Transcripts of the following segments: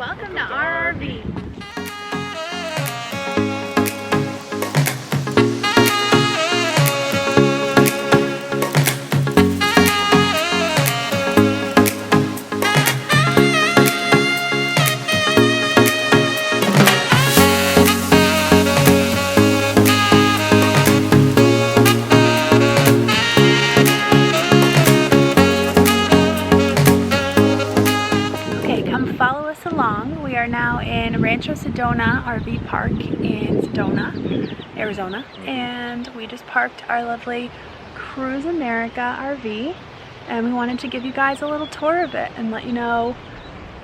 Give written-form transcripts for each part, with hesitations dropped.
welcome to our RV. Follow us along. We are now in Rancho Sedona RV Park in Sedona, Arizona, and we just parked our lovely Cruise America RV, and we wanted to give you guys a little tour of it and let you know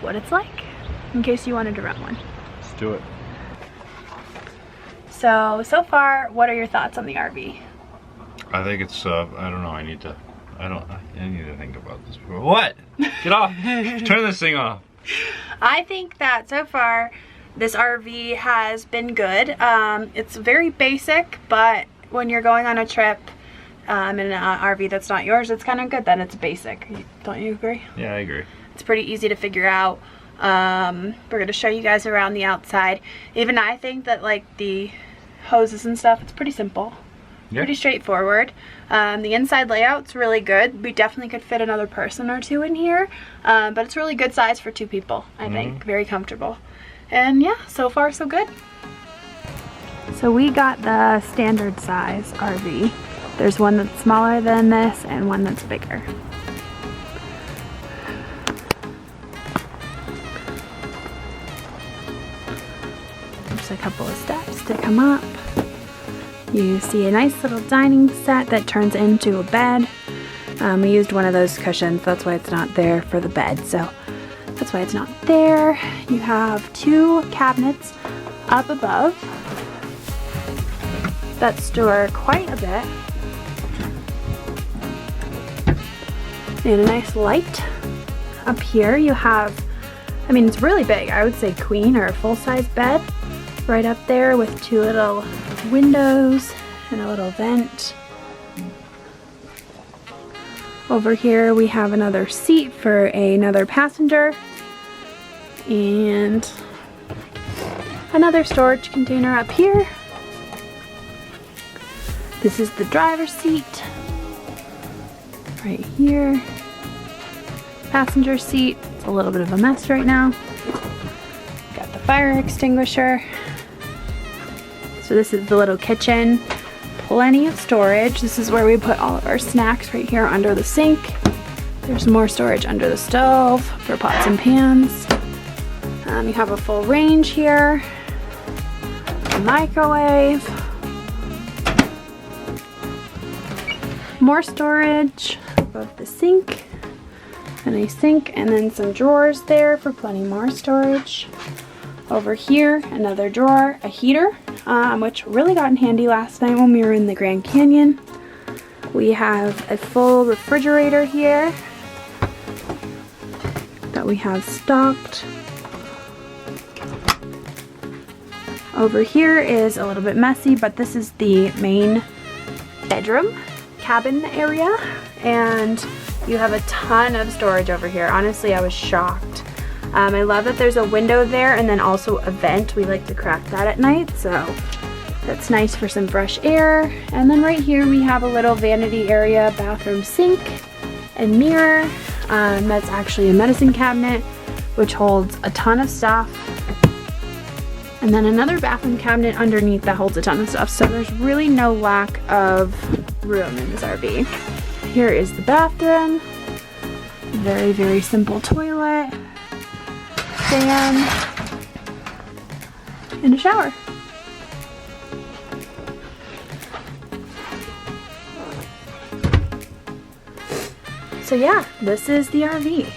what it's like in case you wanted to rent one. Let's do it. So far, what are your thoughts on the RV? I think it's I don't know, I need to think about this before. What? Get off. Turn this thing off. I think that so far this RV has been good. It's very basic, but when you're going on a trip in an RV that's not yours, it's kind of good that it's basic. Don't you agree? Yeah, I agree. It's pretty easy to figure out. We're going to show you guys around the outside. Even I think that like the hoses and stuff, it's pretty simple. Yeah. Pretty straightforward. The inside layout's really good. We definitely could fit another person or two in here, but it's really good size for two people, I think. Very comfortable. And yeah, so far so good. So we got the standard size RV. There's one that's smaller than this and one that's bigger. There's a couple of steps to come up. You see a nice little dining set that turns into a bed. We used one of those cushions, that's why it's not there for the bed, so that's why it's not there. You have two cabinets up above that store quite a bit. And a nice light. Up here you have, I mean it's really big, I would say queen or a full-size bed. Right up there with two little windows and a little vent. Over here we have another seat for another passenger and another storage container up here. This is the driver's seat right here. Passenger seat, it's a little bit of a mess right now. Got the fire extinguisher. So this is the little kitchen, plenty of storage. This is where we put all of our snacks right here under the sink. There's more storage under the stove for pots and pans. You have a full range here, a microwave, more storage above the sink, and a sink, and then some drawers there for plenty more storage. Over here, another drawer, a heater, which really got in handy last night when we were in the Grand Canyon. We have a full refrigerator here that we have stocked. Over here is a little bit messy, but this is the main bedroom cabin area, and you have a ton of storage over here. Honestly, I was shocked. I love that there's a window there and then also a vent. We like to crack that at night, so that's nice for some fresh air. And then right here we have a little vanity area, bathroom sink and mirror. That's actually a medicine cabinet, which holds a ton of stuff. And then another bathroom cabinet underneath that holds a ton of stuff. So there's really no lack of room in this RV. Here is the bathroom. Very, very simple toilet. Fan, and a shower. So yeah, this is the RV.